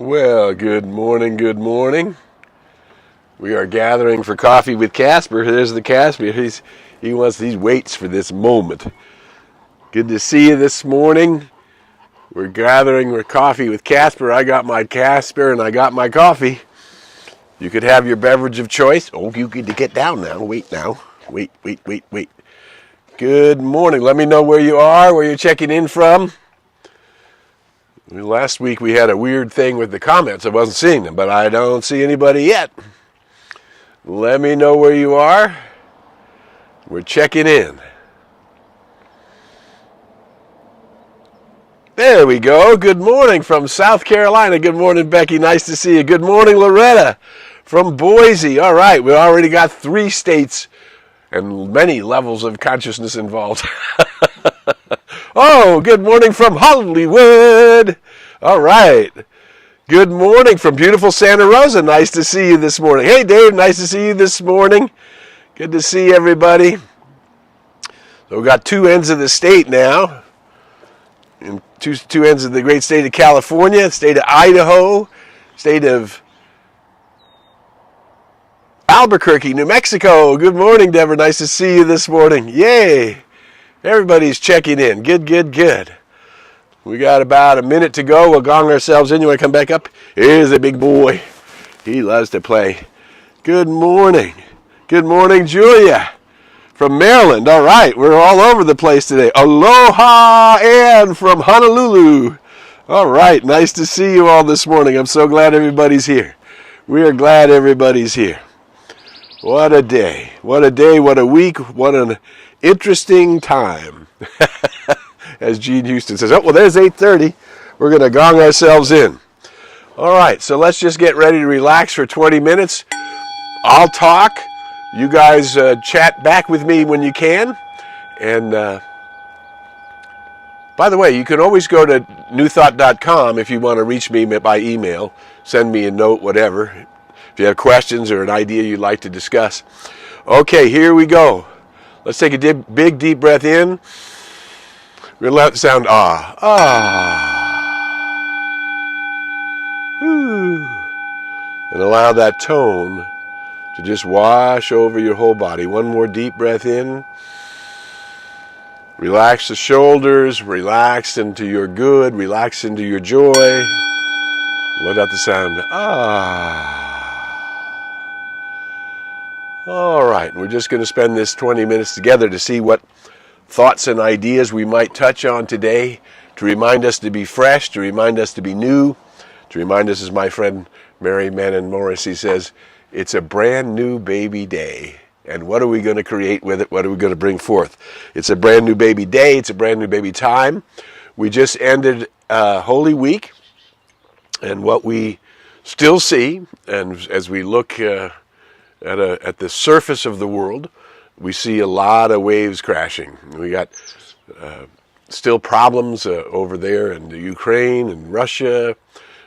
Well, good morning, good morning. We are gathering for coffee with Casper. There's the Casper. He waits for this moment. Good to see you this morning. We're gathering for coffee with Casper. I got my Casper and I got my coffee. You could have your beverage of choice. Oh, you get to get down now. Wait now. Wait. Good morning. Let me know where you are, where you're checking in from. Last week we had a weird thing with the comments. I wasn't seeing them, but I don't see anybody yet. Let me know where you are. We're checking in. There we go. Good morning from South Carolina. Good morning, Becky. Nice to see you. Good morning, Loretta from Boise. All right, we already got 3 states and many levels of consciousness involved. Oh, good morning from Hollywood. All right. Good morning from beautiful Santa Rosa. Nice to see you this morning. Hey, Dave, nice to see you this morning. Good to see everybody. So we've got 2 ends of the state now. In two ends of the great state of California, state of Idaho, state of Albuquerque, New Mexico. Good morning, Deborah. Nice to see you this morning. Yay. Everybody's checking in. Good. We got about a minute to go. We'll gong ourselves in. You want to come back up? Here's a big boy. He loves to play. Good morning. Good morning, Julia from Maryland. All right, we're all over the place today. Aloha, Ann from Honolulu. All right, nice to see you all this morning. I'm so glad everybody's here. We are glad everybody's here. What a day. What a day, what a week, what an interesting time. As Gene Houston says, oh, well, there's 8:30. We're going to gong ourselves in. All right, so let's just get ready to relax for 20 minutes. I'll talk. You guys chat back with me when you can. And by the way, you can always go to newthought.com if you want to reach me by email. Send me a note, whatever. If you have questions or an idea you'd like to discuss. Okay, here we go. Let's take a big, deep breath in. We're going to let the sound ah. Whew. And allow that tone to just wash over your whole body. One more deep breath in. Relax the shoulders. Relax into your good. Relax into your joy. Let out the sound ah. All right, we're just going to spend this 20 minutes together to see what thoughts and ideas we might touch on today, to remind us to be fresh, to remind us to be new, to remind us, as my friend Mary Manon Morrissey says, it's a brand new baby day. And what are we going to create with it? What are we going to bring forth? It's a brand new baby day. It's a brand new baby time. We just ended Holy Week, and what we still see, and as we look at the surface of the world, we see a lot of waves crashing. We got still problems over there in the Ukraine and Russia.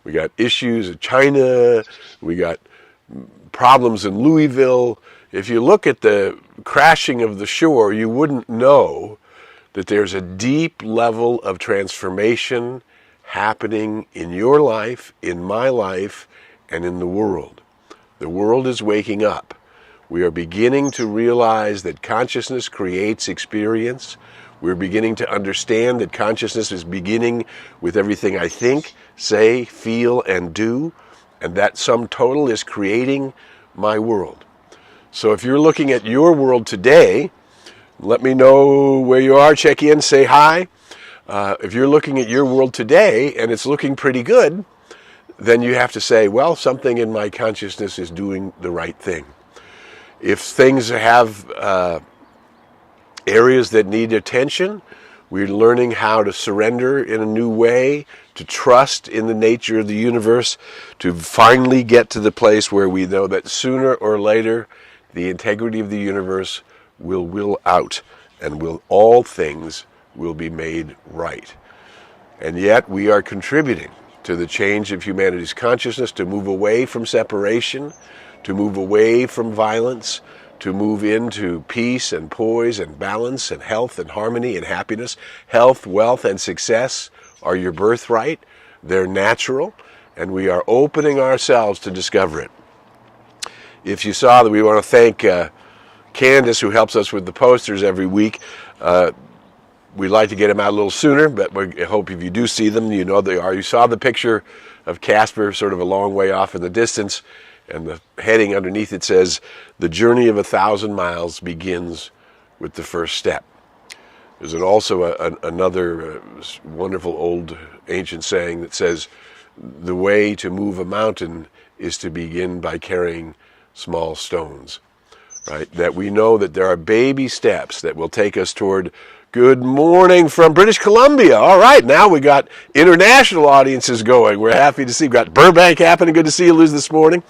We got issues in China. We got problems in Louisville. If you look at the crashing of the shore, you wouldn't know that there's a deep level of transformation happening in your life, in my life, and in the world. The world is waking up. We are beginning to realize that consciousness creates experience. We're beginning to understand that consciousness is beginning with everything I think, say, feel, and do, and that sum total is creating my world. So if you're looking at your world today, let me know where you are, check in, say hi. If you're looking at your world today and it's looking pretty good, then you have to say, well, something in my consciousness is doing the right thing. If things have areas that need attention, we're learning how to surrender in a new way, to trust in the nature of the universe, to finally get to the place where we know that sooner or later the integrity of the universe will out, and all things will be made right. And yet we are contributing to the change of humanity's consciousness, to move away from separation, to move away from violence, to move into peace and poise and balance and health and harmony and happiness. Health, wealth, and success are your birthright. They're natural. and we are opening ourselves to discover it. If you saw that, we want to thank Candace, who helps us with the posters every week. We'd like to get them out a little sooner, but we hope if you do see them, you know they are. You saw the picture of Casper sort of a long way off in the distance, and the heading underneath it says, "The journey of 1,000 miles begins with the first step." There's also another wonderful old ancient saying that says, "The way to move a mountain is to begin by carrying small stones." Right? That we know that there are baby steps that will take us toward. Good morning from British Columbia. All right, now we got international audiences going. We're happy to see. We've got Burbank happening. Good to see you, Liz, this morning.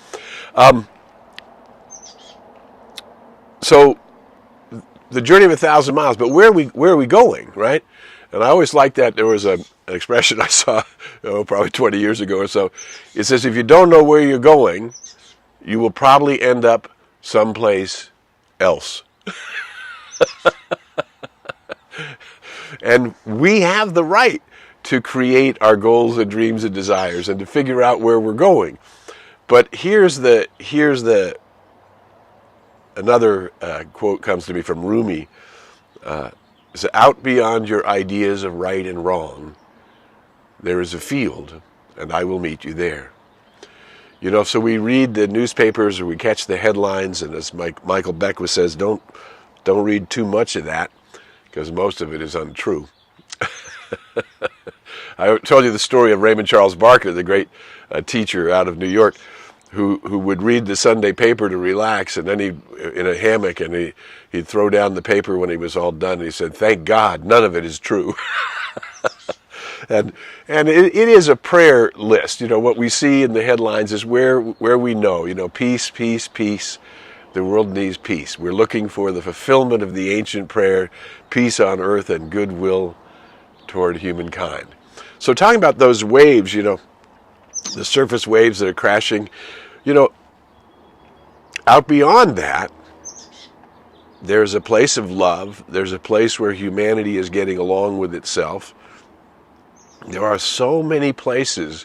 So the journey of 1,000 miles, but where are we going, right? And I always liked that. There was an expression I saw probably 20 years ago or so. It says, if you don't know where you're going, you will probably end up someplace else. And we have the right to create our goals and dreams and desires and to figure out where we're going. But here's another quote comes to me from Rumi. It's out beyond your ideas of right and wrong, there is a field, and I will meet you there. You know, so we read the newspapers or we catch the headlines, and as Michael Beckwith says, don't read too much of that, because most of it is untrue. I told you the story of Raymond Charles Barker, the great teacher out of New York, who would read the Sunday paper to relax, and then in a hammock, and he'd throw down the paper when he was all done, and he said, "Thank God, none of it is true." And it is a prayer list. You know, what we see in the headlines is where we know, peace, peace, peace. The world needs peace. We're looking for the fulfillment of the ancient prayer, peace on earth and goodwill toward humankind. So talking about those waves, the surface waves that are crashing, out beyond that, there's a place of love. There's a place where humanity is getting along with itself. There are so many places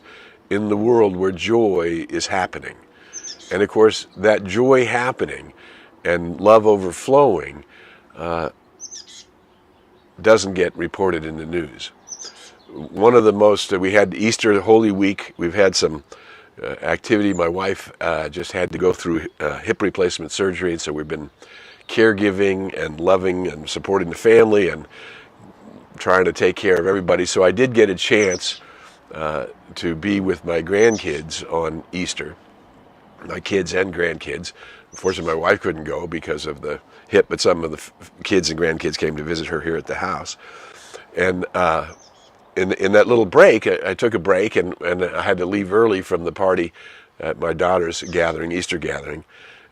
in the world where joy is happening. And of course, that joy happening and love overflowing doesn't get reported in the news. One of the most, we had Easter Holy Week. We've had some activity. My wife just had to go through hip replacement surgery, and so we've been caregiving and loving and supporting the family and trying to take care of everybody. So I did get a chance to be with my grandkids on Easter. My kids and grandkids. Unfortunately, my wife couldn't go because of the hip, but some of the kids and grandkids came to visit her here at the house. And in that little break, I took a break, and I had to leave early from the party at my daughter's gathering, Easter gathering.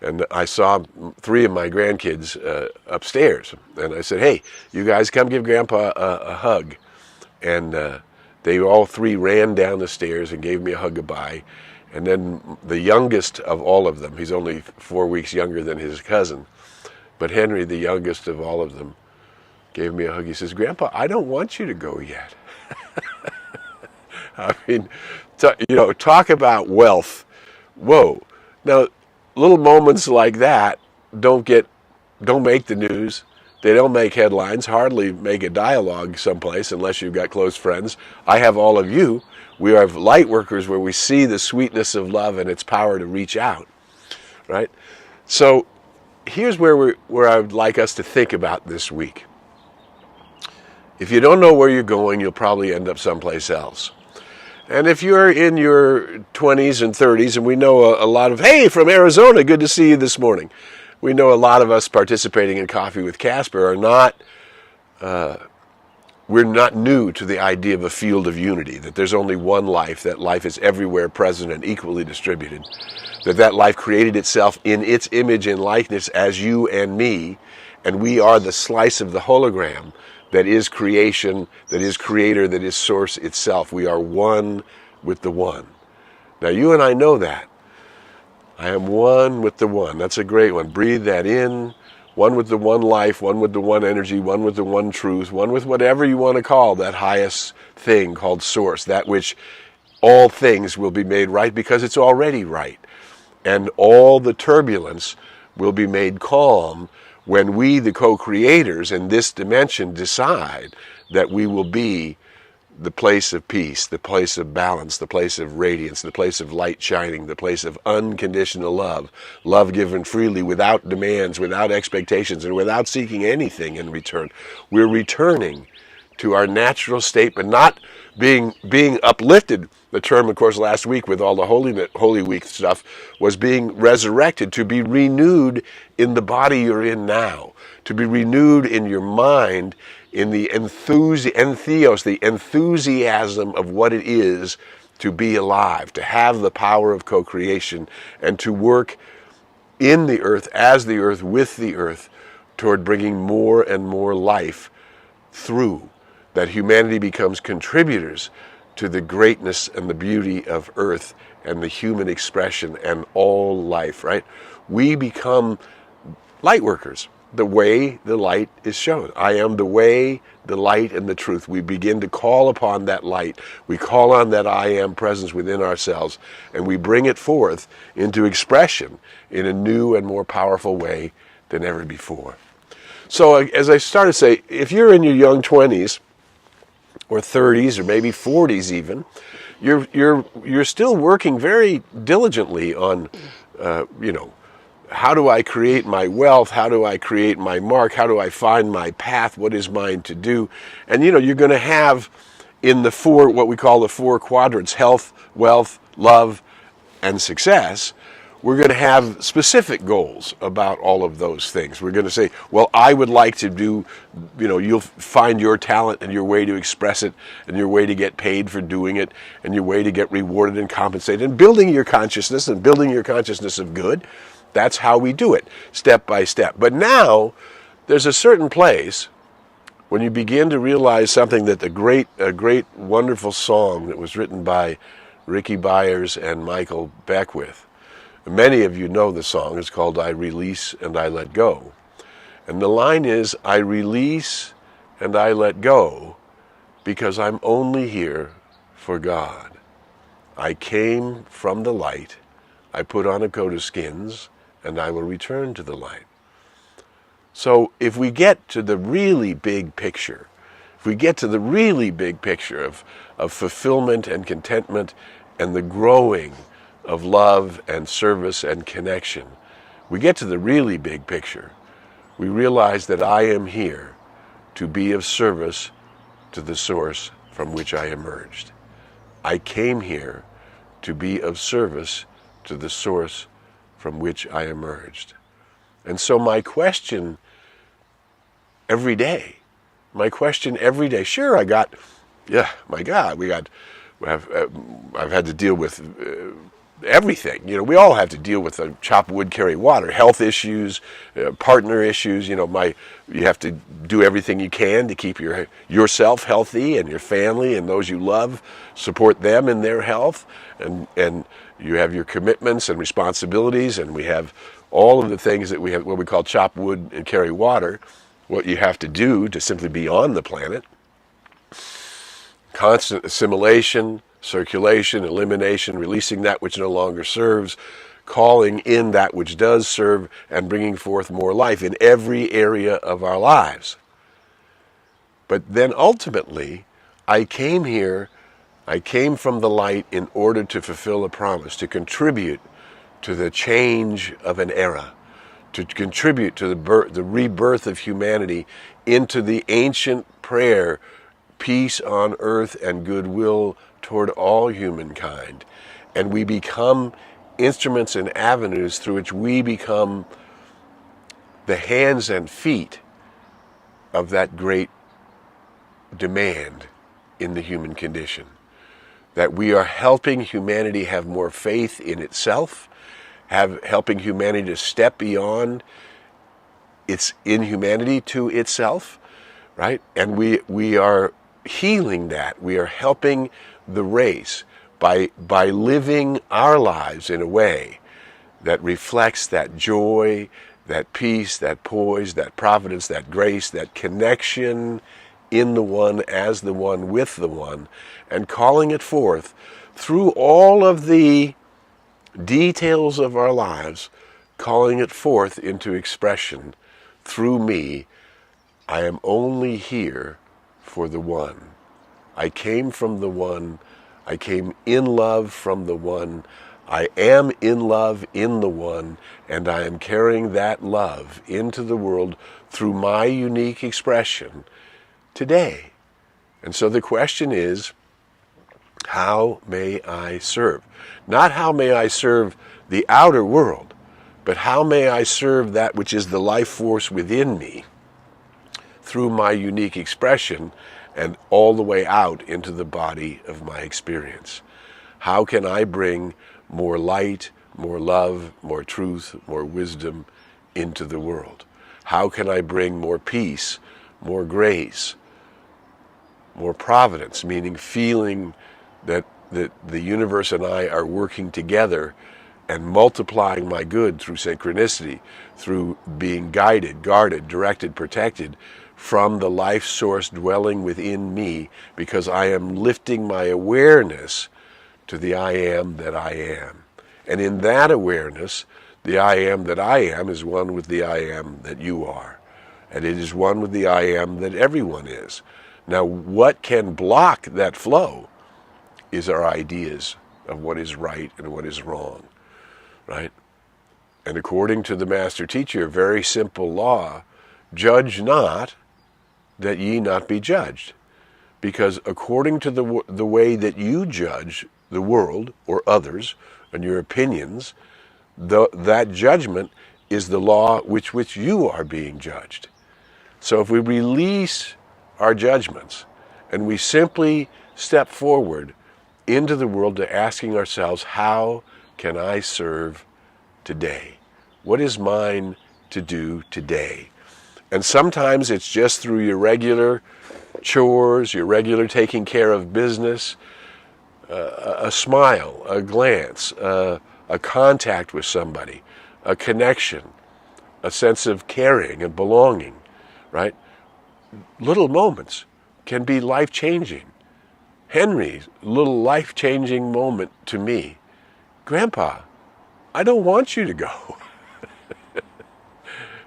And I saw 3 of my grandkids upstairs. And I said, "Hey, you guys come give Grandpa a hug." And they all 3 ran down the stairs and gave me a hug goodbye. And then the youngest of all of them, he's only 4 weeks younger than his cousin, but Henry, the youngest of all of them, gave me a hug. He says, "Grandpa, I don't want you to go yet." I mean, talk about wealth. Whoa. Now, little moments like that don't make the news. They don't make headlines, hardly make a dialogue someplace unless you've got close friends. I have all of you. We are light workers where we see the sweetness of love and its power to reach out, right? So here's where I would like us to think about this week. If you don't know where you're going, you'll probably end up someplace else. And if you're in your 20s and 30s, and we know a lot of, hey, from Arizona, good to see you this morning. We know a lot of us participating in Coffee with Casper are not, we're not new to the idea of a field of unity, that there's only one life, that life is everywhere present and equally distributed, that life created itself in its image and likeness as you and me, and we are the slice of the hologram that is creation, that is creator, that is source itself. We are one with the one. Now you and I know that. I am one with the one. That's a great one. Breathe that in. One with the one life, one with the one energy, one with the one truth, one with whatever you want to call that highest thing called source, that which all things will be made right because it's already right. And all the turbulence will be made calm when we, the co-creators in this dimension, decide that we will be the place of peace, the place of balance, the place of radiance, the place of light shining, the place of unconditional love, love given freely without demands, without expectations, and without seeking anything in return. We're returning to our natural state, but not being uplifted. The term, of course, last week with all the Holy Week stuff was being resurrected, to be renewed in the body you're in now, to be renewed in your mind, in the entheos, the enthusiasm of what it is to be alive, to have the power of co-creation, and to work in the earth, as the earth, with the earth, toward bringing more and more life through, that humanity becomes contributors to the greatness and the beauty of earth and the human expression and all life, right? We become light workers, the way the light is shown. I am the way, the light, and the truth. We begin to call upon that light. We call on that I am presence within ourselves, and we bring it forth into expression in a new and more powerful way than ever before. So as I started to say, if you're in your young 20s or 30s or maybe 40s even, you're still working very diligently on, how do I create my wealth? How do I create my mark? How do I find my path? What is mine to do? And you're going to have in the what we call the 4 quadrants, health, wealth, love, and success. We're going to have specific goals about all of those things. We're going to say, well, I would like to do, you'll find your talent and your way to express it and your way to get paid for doing it and your way to get rewarded and compensated, and building your consciousness of good. That's how we do it, step by step. But now there's a certain place when you begin to realize something that a great, wonderful song that was written by Ricky Byers and Michael Beckwith. Many of you know the song. It's called I Release and I Let Go. And the line is, I release and I let go because I'm only here for God. I came from the light. I put on a coat of skins, and I will return to the light. So if we get to the really big picture, of fulfillment and contentment and the growing of love and service and connection, we get to the really big picture, we realize that I am here to be of service to the source from which I emerged. I came here to be of service to the source from which I emerged. And so my question every day, sure, I've had to deal with everything. We all have to deal with chop wood, carry water, health issues, partner issues. You have to do everything you can to keep yourself healthy and your family and those you love, support them in their health, and you have your commitments and responsibilities, and we have all of the things that we have, what we call chop wood and carry water, what you have to do to simply be on the planet. Constant assimilation, circulation, elimination, releasing that which no longer serves, calling in that which does serve, and bringing forth more life in every area of our lives. But then ultimately, I came from the light in order to fulfill a promise, to contribute to the change of an era, to contribute to the rebirth of humanity into the ancient prayer, peace on earth and goodwill toward all humankind. And we become instruments and avenues through which we become the hands and feet of that great demand in the human condition. That we are helping humanity have more faith in itself, helping humanity to step beyond its inhumanity to itself, right? And we are healing that. We are helping the race by living our lives in a way that reflects that joy, that peace, that poise, that providence, that grace, that connection in the one, as the one, with the one, and calling it forth through all of the details of our lives, calling it forth into expression through me. I am only here for the one. I came from the one. I came in love from the one. I am in love in the one, and I am carrying that love into the world through my unique expression today. And so the question is, how may I serve? Not how may I serve the outer world, but how may I serve that which is the life force within me through my unique expression and all the way out into the body of my experience. How can I bring more light, more love, more truth, more wisdom into the world? How can I bring more peace, more grace, more providence, meaning feeling that the universe and I are working together and multiplying my good through synchronicity, through being guided, guarded, directed, protected from the life source dwelling within me, because I am lifting my awareness to the I am that I am. And in that awareness, the I am that I am is one with the I am that you are. And it is one with the I am that everyone is. Now, what can block that flow is our ideas of what is right and what is wrong, right? And according to the master teacher, a very simple law, judge not, that ye not be judged. Because according to the way that you judge the world or others and your opinions, that judgment is the law which you are being judged. So if we release our judgments and we simply step forward into the world to asking ourselves, how can I serve today? What is mine to do today? And sometimes it's just through your regular chores, your regular taking care of business, a smile, a glance, a contact with somebody, a connection, a sense of caring and belonging, right? Little moments can be life-changing. Henry's little life-changing moment to me, Grandpa, I don't want you to go.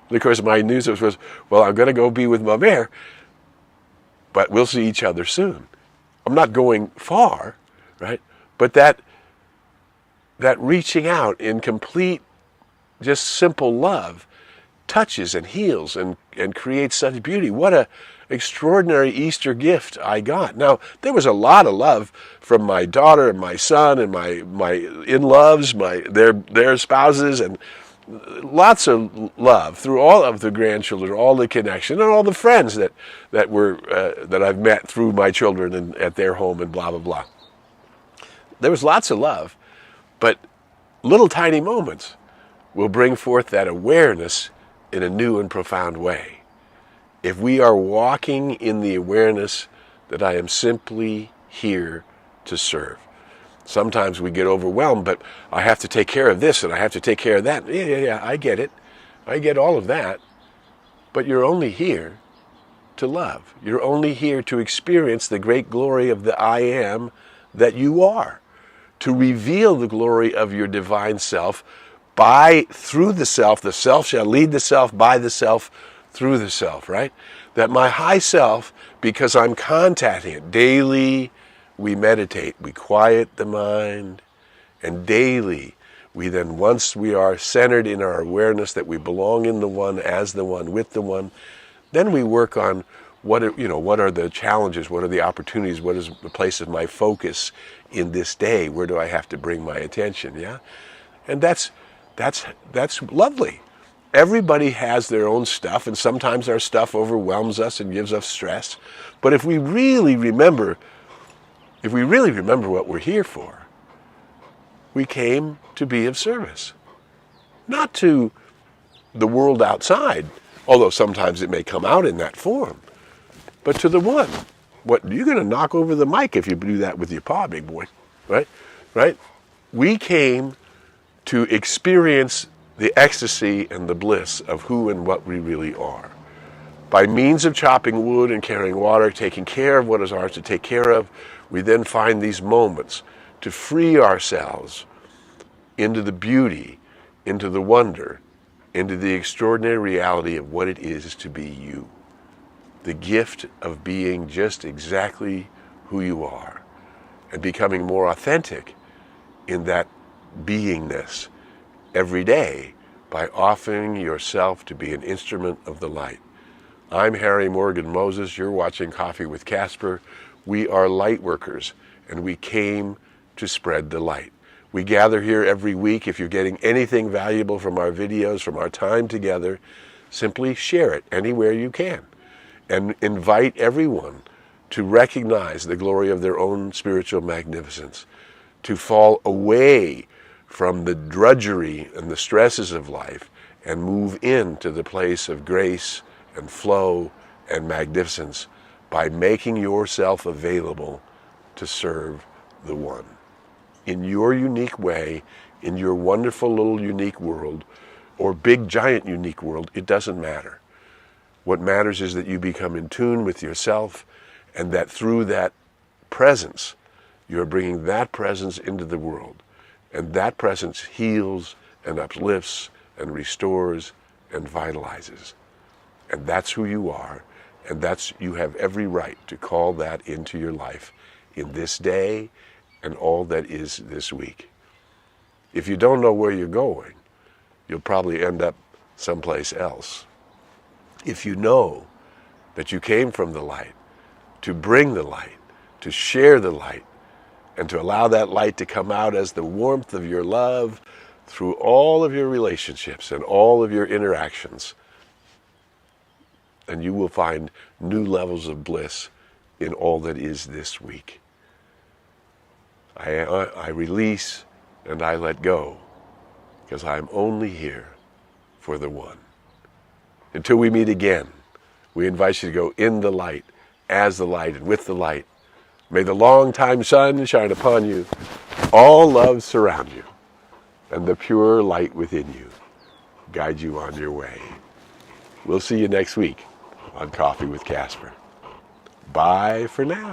And of course, my news was, well, I'm going to go be with my mare, but we'll see each other soon. I'm not going far, right? But that reaching out in complete, just simple love touches and heals and creates such beauty. What a extraordinary Easter gift I got. Now, there was a lot of love from my daughter and my son and my in-loves, their spouses, and lots of love through all of the grandchildren, all the connection, and all the friends that I've met through my children and at their home and blah, blah, blah. There was lots of love, but little tiny moments will bring forth that awareness in a new and profound way. If we are walking in the awareness that I am simply here to serve. Sometimes we get overwhelmed, but I have to take care of this and I have to take care of that. Yeah, I get it. I get all of that. But you're only here to love. You're only here to experience the great glory of the I am that you are. To reveal the glory of your divine self through the self shall lead the self, by the self, through the self, right? That my high self, because I'm contacting it daily, we meditate, we quiet the mind, and daily we then, once we are centered in our awareness that we belong in the one, as the one, with the one, then we work on what are the challenges, what are the opportunities, what is the place of my focus in this day, where do I have to bring my attention, yeah? And that's lovely. Everybody has their own stuff, and sometimes our stuff overwhelms us and gives us stress. But if we really remember what we're here for, we came to be of service. Not to the world outside, although sometimes it may come out in that form, but to the one. What, you're going to knock over the mic if you do that with your paw, big boy, right? Right? We came to experience the ecstasy and the bliss of who and what we really are. By means of chopping wood and carrying water, taking care of what is ours to take care of, we then find these moments to free ourselves into the beauty, into the wonder, into the extraordinary reality of what it is to be you. The gift of being just exactly who you are and becoming more authentic in that beingness every day by offering yourself to be an instrument of the light. I'm Harry Morgan Moses. You're watching Coffee with Casper. We are light workers, and we came to spread the light. We gather here every week. If you're getting anything valuable from our videos, from our time together, simply share it anywhere you can and invite everyone to recognize the glory of their own spiritual magnificence, to fall away from the drudgery and the stresses of life and move into the place of grace and flow and magnificence by making yourself available to serve the One. In your unique way, in your wonderful little unique world, or big giant unique world, it doesn't matter. What matters is that you become in tune with yourself, and that through that presence, you're bringing that presence into the world. And that presence heals and uplifts and restores and vitalizes. And that's who you are, and you have every right to call that into your life in this day and all that is this week. If you don't know where you're going, you'll probably end up someplace else. If you know that you came from the light, to bring the light, to share the light, and to allow that light to come out as the warmth of your love through all of your relationships and all of your interactions, and you will find new levels of bliss in all that is this week. I release and I let go, because I'm only here for the One. Until we meet again, we invite you to go in the light, as the light, and with the light. May the long-time sun shine upon you, all love surround you, and the pure light within you guide you on your way. We'll see you next week on Coffee with Casper. Bye for now.